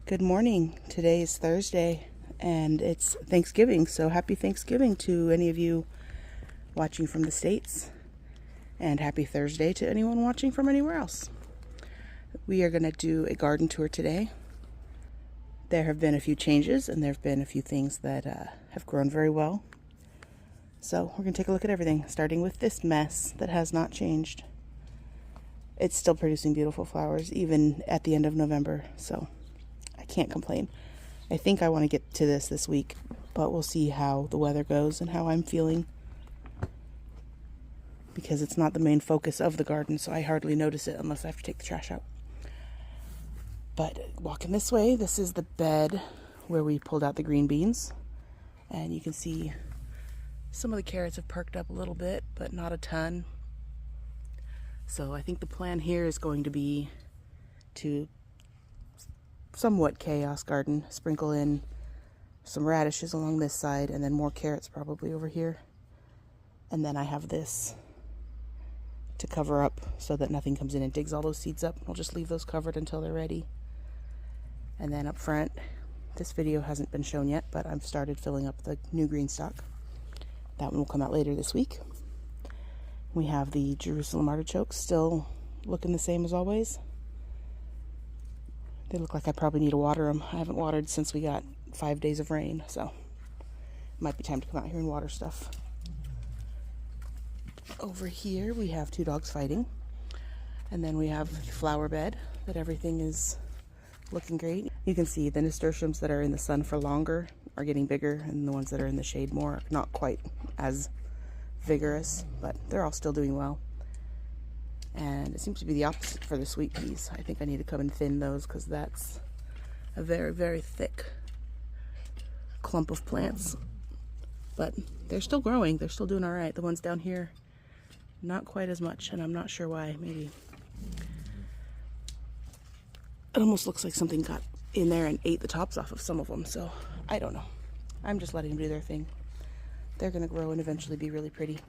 Good morning. Today is Thursday and it's Thanksgiving, so happy Thanksgiving to any of you watching from the States, and happy Thursday to anyone watching from anywhere else. We are going to do a garden tour today. There have been a few changes and there have been a few things that have grown very well. So we're going to take a look at everything, starting with this mess that has not changed. It's still producing beautiful flowers even at the end of November, so I can't complain. I think I want to get to this week, but we'll see how the weather goes and how I'm feeling, because it's not the main focus of the garden, so I hardly notice it unless I have to take the trash out. But walking this way, this is the bed where we pulled out the green beans, and you can see some of the carrots have perked up a little bit, but not a ton. So I think the plan here is going to be to somewhat chaos garden, sprinkle in some radishes along this side and then more carrots probably over here. And then I have this to cover up so that nothing comes in and digs all those seeds up. I'll just leave those covered until they're ready. And then up front, this video hasn't been shown yet, but I've started filling up the new green stock. That one will come out later this week. We have the Jerusalem artichokes still looking the same as always. They look like I probably need to water them. I haven't watered since we got 5 days of rain, so it might be time to come out here and water stuff. Over here we have two dogs fighting, and then we have the flower bed that everything is looking great. You can see the nasturtiums that are in the sun for longer are getting bigger, and the ones that are in the shade more, not quite as vigorous, but they're all still doing well. And it seems to be the opposite for the sweet peas. I think I need to come and thin those because that's a very, very thick clump of plants. But they're still growing. They're still doing all right. The ones down here, not quite as much, and I'm not sure why. Maybe it almost looks like something got in there and ate the tops off of some of them. So I don't know. I'm just letting them do their thing. They're going to grow and eventually be really pretty.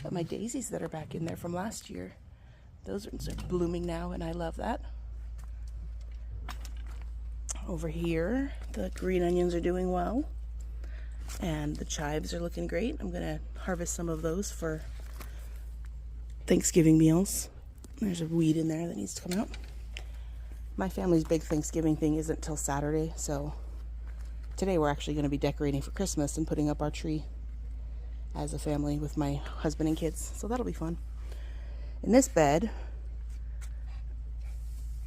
But my daisies that are back in there from last year, those are blooming now, and I love that. Over here, the green onions are doing well, and the chives are looking great. I'm going to harvest some of those for Thanksgiving meals. There's a weed in there that needs to come out. My family's big Thanksgiving thing isn't till Saturday, so today we're actually going to be decorating for Christmas and putting up our tree as a family with my husband and kids, so that'll be fun. In this bed,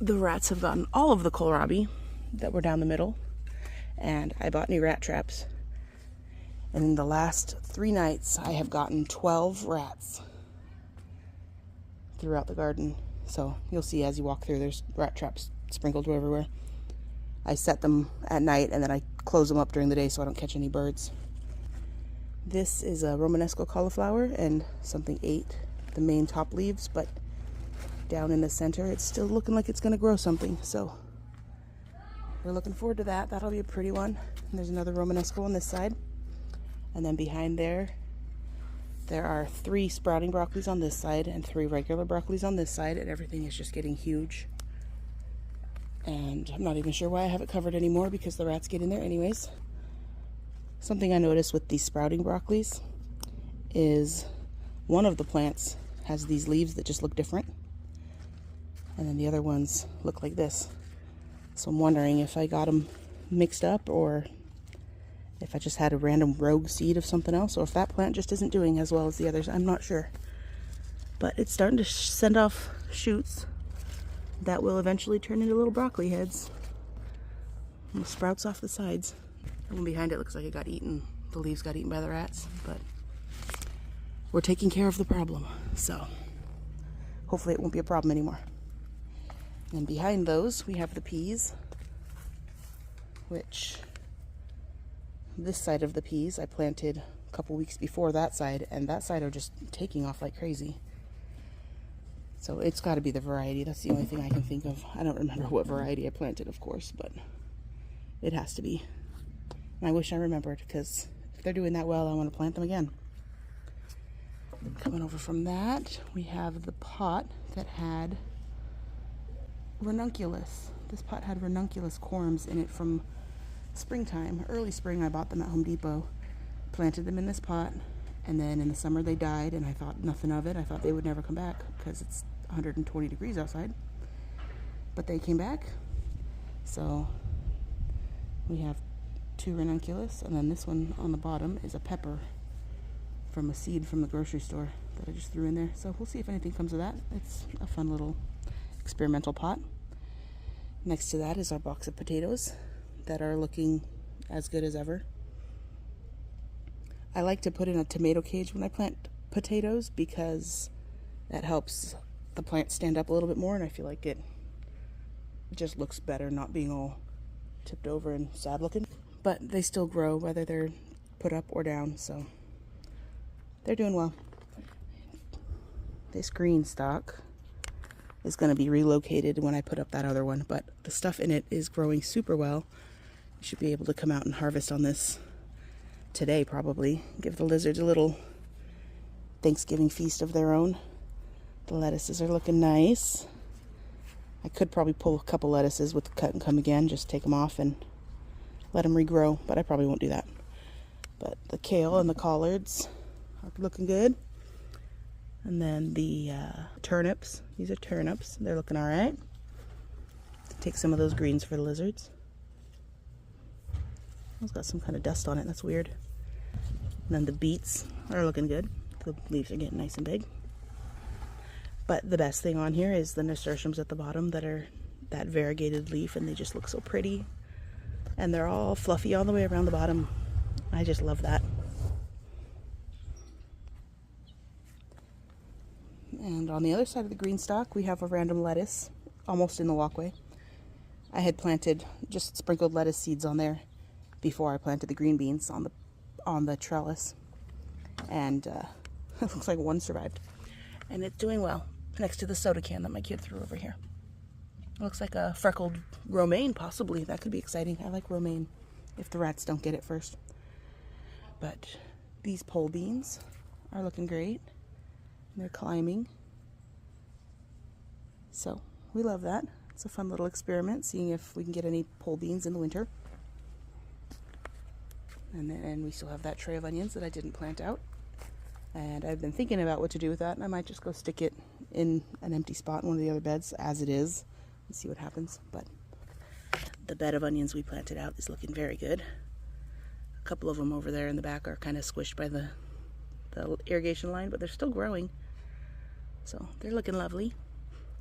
the rats have gotten all of the kohlrabi that were down the middle, and I bought new rat traps. And in the last 3 nights, I have gotten 12 rats throughout the garden. So you'll see as you walk through, there's rat traps sprinkled everywhere. I set them at night and then I close them up during the day so I don't catch any birds. This is a Romanesco cauliflower, and something ate the main top leaves, but down in the center it's still looking like it's going to grow something, so we're looking forward to that. That'll be a pretty one. And there's another Romanesco on this side, and then behind there are 3 sprouting broccolis on this side and 3 regular broccolis on this side, and everything is just getting huge, and I'm not even sure why I have it covered anymore because the rats get in there anyways. Something I noticed with these sprouting broccolis is one of the plants has these leaves that just look different, and then the other ones look like this. So I'm wondering if I got them mixed up, or if I just had a random rogue seed of something else, or if that plant just isn't doing as well as the others. I'm not sure. But it's starting to send off shoots that will eventually turn into little broccoli heads. Little sprouts off the sides. The one behind it looks like it got eaten. The leaves got eaten by the rats, but we're taking care of the problem, so hopefully it won't be a problem anymore. And behind those we have the peas, which this side of the peas I planted a couple weeks before that side, and that side are just taking off like crazy. So it's got to be the variety. That's the only thing I can think of. I don't remember what variety I planted, of course, but it has to be. And I wish I remembered, because if they're doing that well, I want to plant them again. Coming over from that, we have the pot that had ranunculus This pot had ranunculus corms in it from springtime. Early spring, I bought them at Home Depot. Planted them in this pot, and then in the summer they died, and I thought nothing of it. I thought they would never come back because it's 120 degrees outside. But they came back. So we have 2 ranunculus, and then this one on the bottom is a pepper from a seed from the grocery store that I just threw in there. So we'll see if anything comes of that. It's a fun little experimental pot. Next to that is our box of potatoes that are looking as good as ever. I like to put in a tomato cage when I plant potatoes because that helps the plant stand up a little bit more, and I feel like it just looks better not being all tipped over and sad looking. But they still grow whether they're put up or down, so they're doing well. This green stalk is going to be relocated when I put up that other one, but the stuff in it is growing super well. You should be able to come out and harvest on this today probably. Give the lizards a little Thanksgiving feast of their own. The lettuces are looking nice. I could probably pull a couple lettuces with the cut and come again, just take them off and let them regrow, but I probably won't do that. But the kale and the collards are looking good. And then the turnips, these are turnips, they're looking all right. Take some of those greens for the lizards. It's got some kind of dust on it, that's weird. And then the beets are looking good. The leaves are getting nice and big. But the best thing on here is the nasturtiums at the bottom that are that variegated leaf, and they just look so pretty. And they're all fluffy all the way around the bottom. I just love that. And on the other side of the green stalk, we have a random lettuce almost in the walkway. I had planted, just sprinkled lettuce seeds on there before I planted the green beans on the trellis. And it looks like one survived. And it's doing well next to the soda can that my kid threw over here. It looks like a freckled romaine, possibly. That could be exciting. I like romaine if the rats don't get it first. But these pole beans are looking great. They're climbing. So we love that. It's a fun little experiment, seeing if we can get any pole beans in the winter. And then we still have that tray of onions that I didn't plant out. And I've been thinking about what to do with that, and I might just go stick it in an empty spot in one of the other beds as it is and see what happens. But the bed of onions we planted out is looking very good. A couple of them over there in the back are kind of squished by the irrigation line, but they're still growing. So they're looking lovely.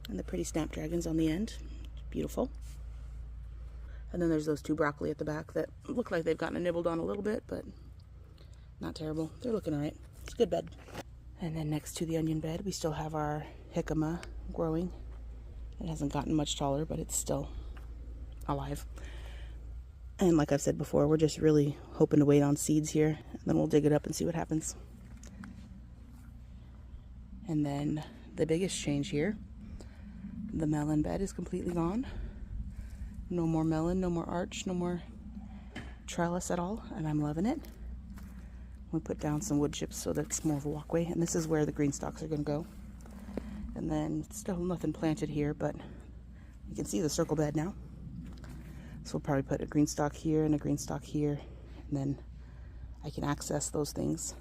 And the pretty snapdragons on the end. Beautiful. And then there's those 2 broccoli at the back that look like they've gotten nibbled on a little bit, but not terrible. They're looking all right. It's a good bed. And then next to the onion bed, we still have our jicama growing. It hasn't gotten much taller, but it's still alive. And like I've said before, we're just really hoping to wait on seeds here, and then we'll dig it up and see what happens. And then the biggest change here, the melon bed is completely gone. No more melon, no more arch, no more trellis at all, and I'm loving it. We put down some wood chips so that's more of a walkway, and this is where the green stalks are going to go. And then still nothing planted here, but you can see the circle bed now. So we'll probably put a green stalk here and a green stalk here, and then I can access those things.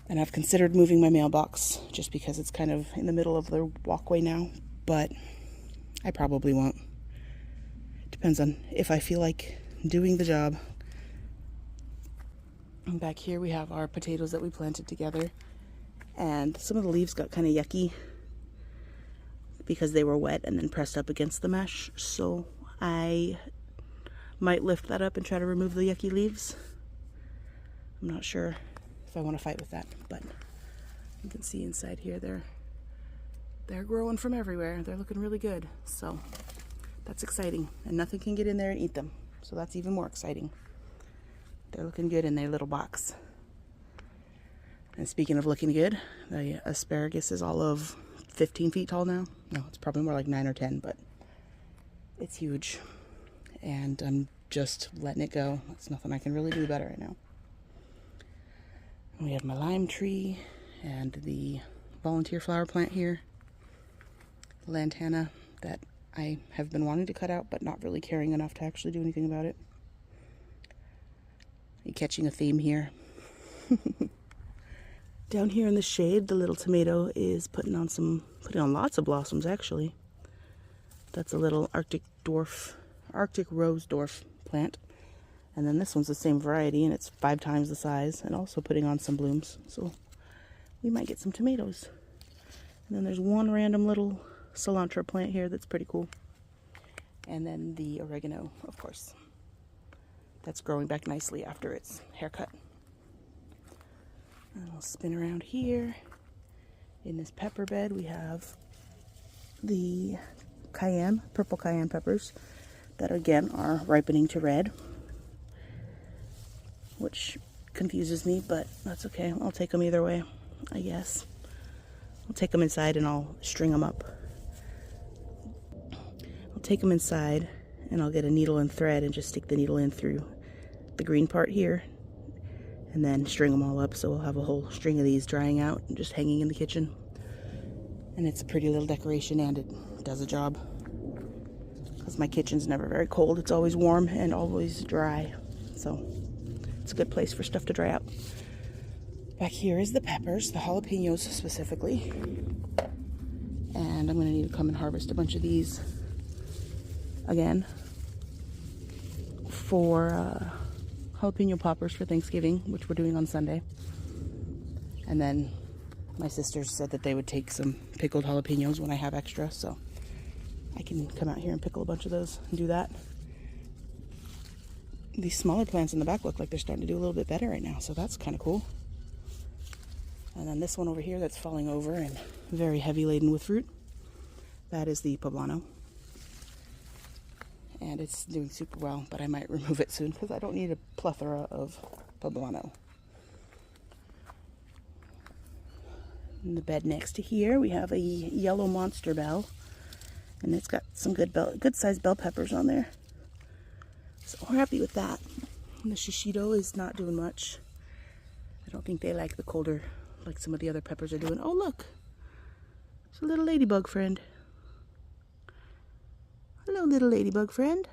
And I've considered moving my mailbox just because it's kind of in the middle of the walkway now, but I probably won't. Depends on if I feel like doing the job. And back here we have our potatoes that we planted together, and some of the leaves got kind of yucky because they were wet and then pressed up against the mesh, so I might lift that up and try to remove the yucky leaves. I'm not sure if I want to fight with that, but you can see inside here they're growing from everywhere. They're looking really good, so that's exciting, and nothing can get in there and eat them, so that's even more exciting. They're looking good in their little box. And speaking of looking good, the asparagus is all of 15 feet tall now. No, it's probably more like 9 or 10, but it's huge. And I'm just letting it go. There's nothing I can really do about it right now. And we have my lime tree and the volunteer flower plant here. Lantana that I have been wanting to cut out, but not really caring enough to actually do anything about it. Are you catching a theme here? Down here in the shade, the little tomato is putting on lots of blossoms actually. That's a little Arctic rose dwarf plant. And then this one's the same variety, and it's 5 times the size, and also putting on some blooms. So we might get some tomatoes. And then there's one random little cilantro plant here that's pretty cool. And then the oregano, of course. That's growing back nicely after its haircut. And I'll spin around here. In this pepper bed, we have the purple cayenne peppers that again are ripening to red, which confuses me, but that's okay. I'll take them either way, I guess. I'll take them inside and I'll string them up. I'll take them inside and I'll get a needle and thread and just stick the needle in through the green part here and then string them all up, so we'll have a whole string of these drying out and just hanging in the kitchen. And it's a pretty little decoration, and it does a job because my kitchen's never very cold. It's always warm and always dry, so it's a good place for stuff to dry out. Back here is the peppers, the jalapenos specifically. And I'm going to need to come and harvest a bunch of these again for jalapeno poppers for Thanksgiving, which we're doing on Sunday. And then my sisters said that they would take some pickled jalapenos when I have extra, so I can come out here and pickle a bunch of those and do that. These smaller plants in the back look like they're starting to do a little bit better right now, so that's kind of cool. And then this one over here that's falling over and very heavy laden with fruit, that is the poblano. And it's doing super well, but I might remove it soon because I don't need a plethora of poblano. In the bed next to here, we have a yellow monster bell, and it's got some good sized bell peppers on there. So we're happy with that. And the shishito is not doing much. I don't think they like the colder, like some of the other peppers are doing. Oh look, it's a little ladybug friend. Hello, little ladybug friend.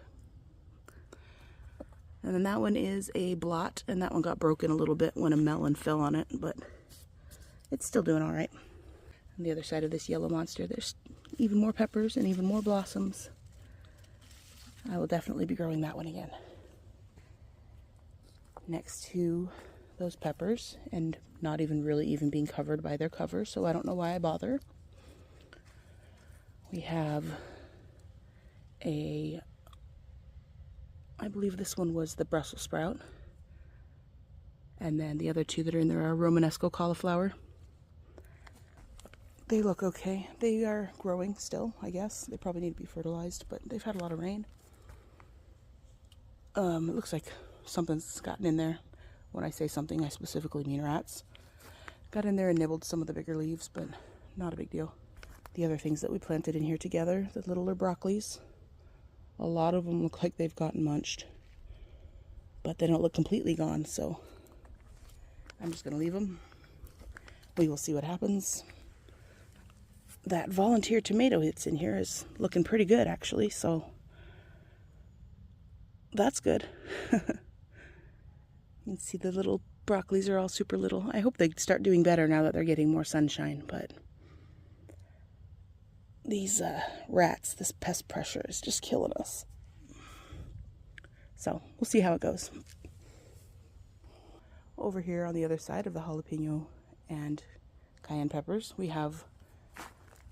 And then that one is a blot, and that one got broken a little bit when a melon fell on it, but it's still doing all right. On the other side of this yellow monster, there's even more peppers and even more blossoms. I will definitely be growing that one again. Next to those peppers, and not even really being covered by their cover, so I don't know why I bother. We have I believe this one was the Brussels sprout. And then the other two that are in there are Romanesco cauliflower. They look okay. They are growing still, I guess. They probably need to be fertilized, but they've had a lot of rain. It looks like something's gotten in there. When I say something, I specifically mean rats. Got in there and nibbled some of the bigger leaves, but not a big deal. The other things that we planted in here together, the littler broccolis, a lot of them look like they've gotten munched, but they don't look completely gone, so I'm just going to leave them. We will see what happens. That volunteer tomato that's in here is looking pretty good, actually, so that's good. You can see the little broccolis are all super little. I hope they start doing better now that they're getting more sunshine, but these rats, this pest pressure is just killing us. So we'll see how it goes. Over here on the other side of the jalapeno and cayenne peppers, we have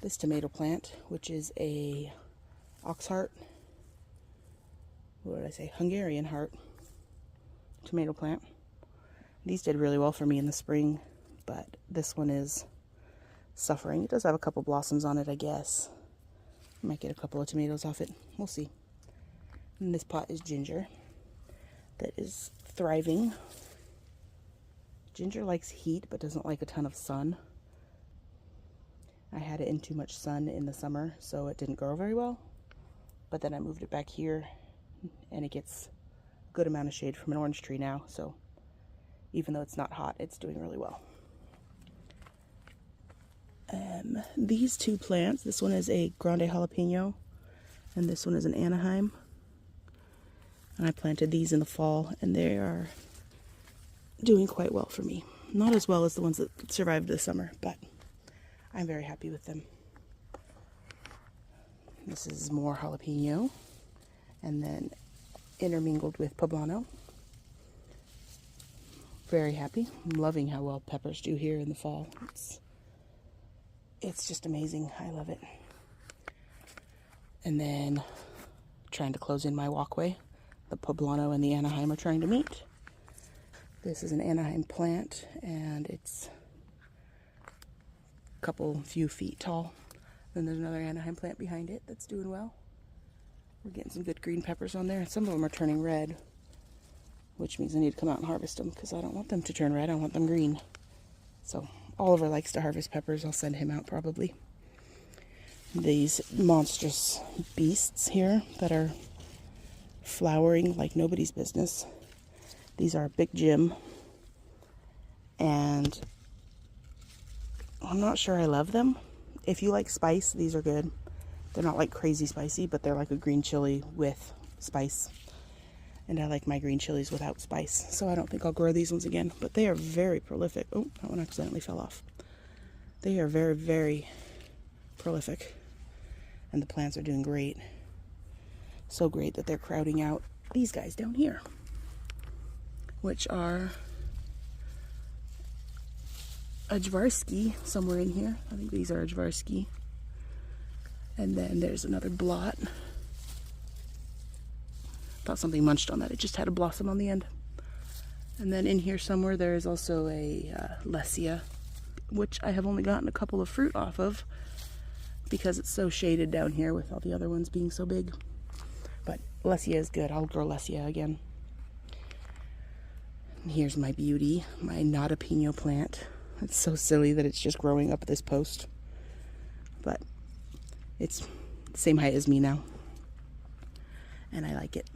this tomato plant, which is a oxheart, what did I say, Hungarian heart tomato plant. These did really well for me in the spring, but this one is suffering. It does have a couple blossoms on it, I guess. Might get a couple of tomatoes off it. We'll see. And this pot is ginger that is thriving. Ginger likes heat but doesn't like a ton of sun. I had it in too much sun in the summer, so it didn't grow very well. But then I moved it back here, and it gets a good amount of shade from an orange tree now, so even though it's not hot, it's doing really well. These two plants, this one is a grande jalapeno, And this one is an Anaheim. And I planted these in the fall, and they are doing quite well for me. Not as well as the ones that survived the summer, but I'm very happy with them. This is more jalapeno, and then intermingled with poblano. Very happy. I'm loving how well peppers do here in the fall. It's just amazing. I love it. And then trying to close in my walkway. The poblano and the Anaheim are trying to meet. This is an Anaheim plant, and it's a few feet tall. Then there's another Anaheim plant behind it that's doing well. We're getting some good green peppers on there. Some of them are turning red, which means I need to come out and harvest them because I don't want them to turn red. I want them green. So Oliver likes to harvest peppers. I'll send him out probably. These monstrous beasts here that are flowering like nobody's business. These are Big Jim, and I'm not sure I love them. If you like spice, these are good. They're not like crazy spicy, but they're like a green chili with spice. And I like my green chilies without spice, so I don't think I'll grow these ones again. But they are very prolific. Oh, that one accidentally fell off. They are very, very prolific. And the plants are doing great. So great that they're crowding out these guys down here, which are Ajvarski somewhere in here. I think these are Ajvarski. And then there's another blot. Thought something munched on that. It just had a blossom on the end. And then in here somewhere there is also a Lesia, which I have only gotten a couple of fruit off of because it's so shaded down here with all the other ones being so big. But Lesia is good. I'll grow Lesia again. And here's my beauty, my jalapeno plant. It's so silly that it's just growing up this post. But it's the same height as me now. And I like it.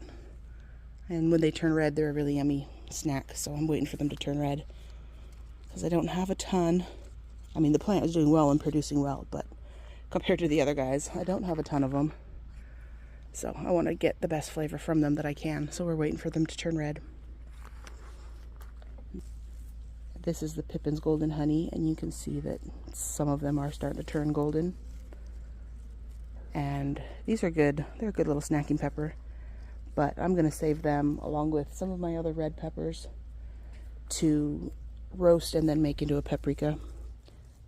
And when they turn red, they're a really yummy snack. So I'm waiting for them to turn red, because I don't have a ton. I mean, the plant is doing well and producing well, but compared to the other guys, I don't have a ton of them. So I want to get the best flavor from them that I can. So we're waiting for them to turn red. This is the Pippin's Golden Honey, and you can see that some of them are starting to turn golden. And these are good. They're a good little snacking pepper. But I'm going to save them along with some of my other red peppers to roast and then make into a paprika.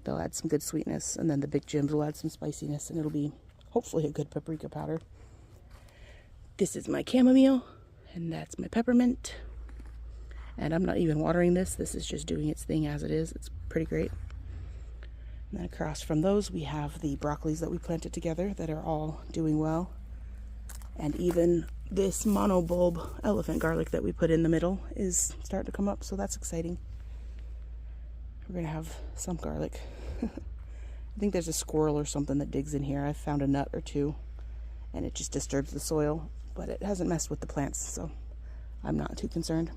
They'll add some good sweetness, and then the Big Jims will add some spiciness, and it'll be hopefully a good paprika powder. This is my chamomile, and that's my peppermint. And I'm not even watering this. This is just doing its thing as it is. It's pretty great. And then across from those, we have the broccolis that we planted together that are all doing well. And even this monobulb elephant garlic that we put in the middle is starting to come up, so that's exciting. We're going to have some garlic. I think there's a squirrel or something that digs in here. I found a nut or two, and it just disturbs the soil, but it hasn't messed with the plants, so I'm not too concerned.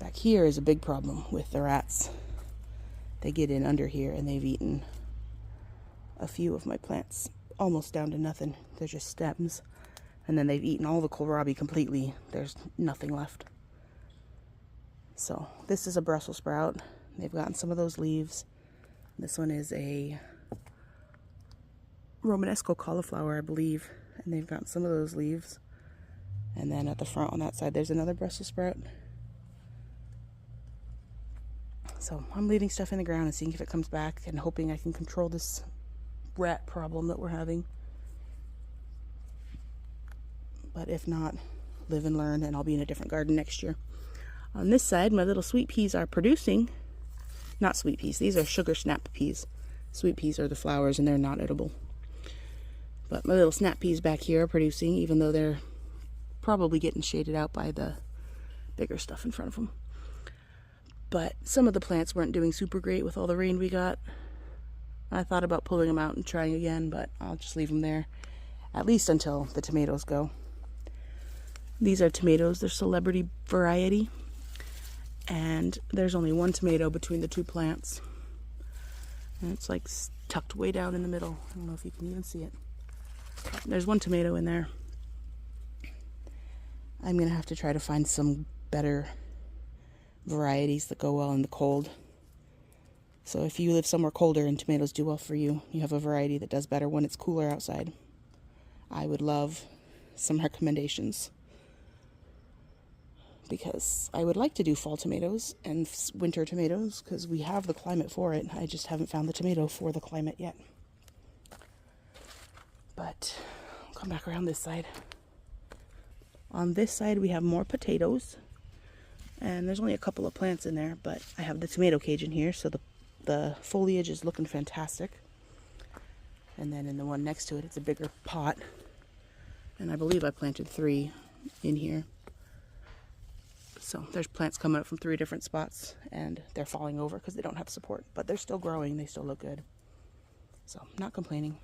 Back here is a big problem with the rats. They get in under here, and they've eaten a few of my plants almost down to nothing. They're just stems. And then they've eaten all the kohlrabi completely. There's nothing left. So this is a Brussels sprout. They've gotten some of those leaves. This one is a Romanesco cauliflower, I believe. And they've gotten some of those leaves. And then at the front on that side, there's another Brussels sprout. So I'm leaving stuff in the ground and seeing if it comes back and hoping I can control this rat problem that we're having. But if not, live and learn, and I'll be in a different garden next year. On this side, my little sweet peas are producing. Not sweet peas, these are sugar snap peas. Sweet peas are the flowers and they're not edible. But my little snap peas back here are producing, even though they're probably getting shaded out by the bigger stuff in front of them. But some of the plants weren't doing super great with all the rain we got. I thought about pulling them out and trying again, but I'll just leave them there, at least until the tomatoes go. These are tomatoes. They're celebrity variety. And there's only one tomato between the two plants. And it's like tucked way down in the middle. I don't know if you can even see it. There's one tomato in there. I'm going to have to try to find some better varieties that go well in the cold. So if you live somewhere colder and tomatoes do well for you, you have a variety that does better when it's cooler outside. I would love some recommendations, because I would like to do fall tomatoes and winter tomatoes because we have the climate for it. I just haven't found the tomato for the climate yet. But I'll come back around this side. On this side we have more potatoes, and there's only a couple of plants in there, but I have the tomato cage in here, so the foliage is looking fantastic. And then in the one next to it, it's a bigger pot, and I believe I planted 3 in here. So there's plants coming up from 3 different spots, and they're falling over because they don't have support, but they're still growing. They still look good. So not complaining.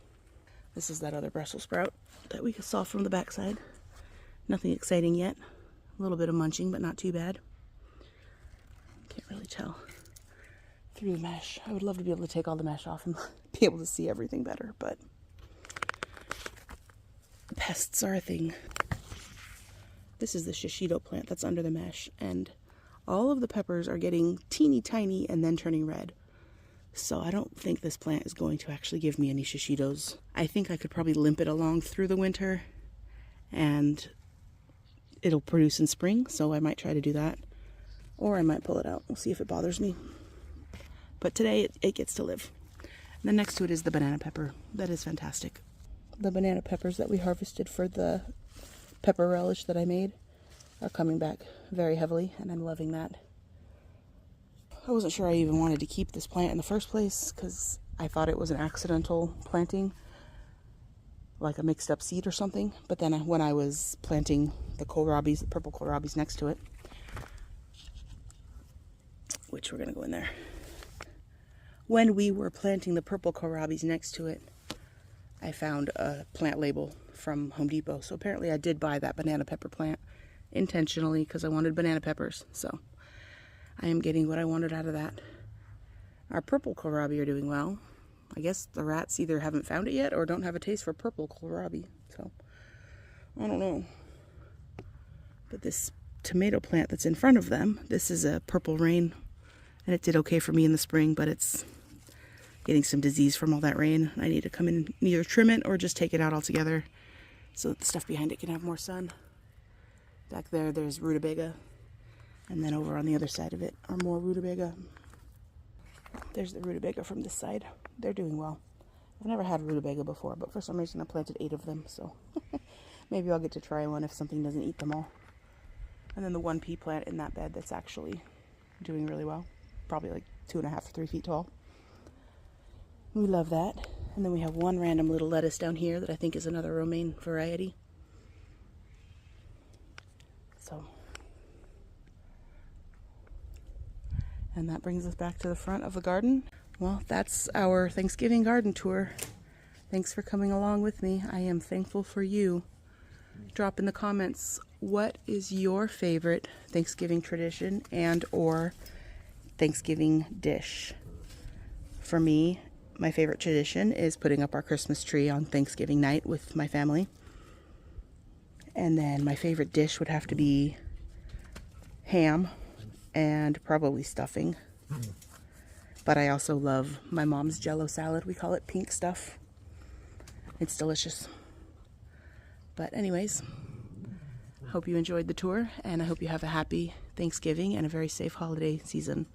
This is that other Brussels sprout that we saw from the backside. Nothing exciting yet. A little bit of munching, but not too bad. Can't really tell through the mesh. I would love to be able to take all the mesh off and be able to see everything better, but pests are a thing. This is the shishito plant that's under the mesh, and all of the peppers are getting teeny tiny and then turning red. So I don't think this plant is going to actually give me any shishitos. I think I could probably limp it along through the winter and it'll produce in spring, so I might try to do that. Or I might pull it out. We'll see if it bothers me. But today it gets to live. And then next to it is the banana pepper. That is fantastic. The banana peppers that we harvested for the pepper relish that I made are coming back very heavily, and I'm loving that. I wasn't sure I even wanted to keep this plant in the first place because I thought it was an accidental planting, like a mixed up seed or something. But then when I was planting the kohlrabis, the purple kohlrabis next to it, which we're going to go in there. When we were planting the purple kohlrabis next to it, I found a plant label from Home Depot. So apparently I did buy that banana pepper plant intentionally because I wanted banana peppers. So I am getting what I wanted out of that. Our purple kohlrabi are doing well. I guess the rats either haven't found it yet or don't have a taste for purple kohlrabi. So I don't know. But this tomato plant that's in front of them, this is a purple rain, and it did okay for me in the spring, but it's getting some disease from all that rain. I need to come in and either trim it or just take it out altogether so that the stuff behind it can have more sun. Back there, there's rutabaga. And then over on the other side of it are more rutabaga. There's the rutabaga from this side. They're doing well. I've never had rutabaga before, but for some reason I planted 8 of them, so maybe I'll get to try one if something doesn't eat them all. And then the 1 pea plant in that bed that's actually doing really well. Probably like 2.5 to 3 feet tall. We love that. And then we have one random little lettuce down here that I think is another romaine variety. So, and that brings us back to the front of the garden. Well, that's our Thanksgiving garden tour. Thanks for coming along with me. I am thankful for you. Drop in the comments, what is your favorite Thanksgiving tradition and or Thanksgiving dish? For me, my favorite tradition is putting up our Christmas tree on Thanksgiving night with my family. And then my favorite dish would have to be ham and probably stuffing. But I also love my mom's Jell-O salad. We call it pink stuff. It's delicious. But anyways, hope you enjoyed the tour, and I hope you have a happy Thanksgiving and a very safe holiday season.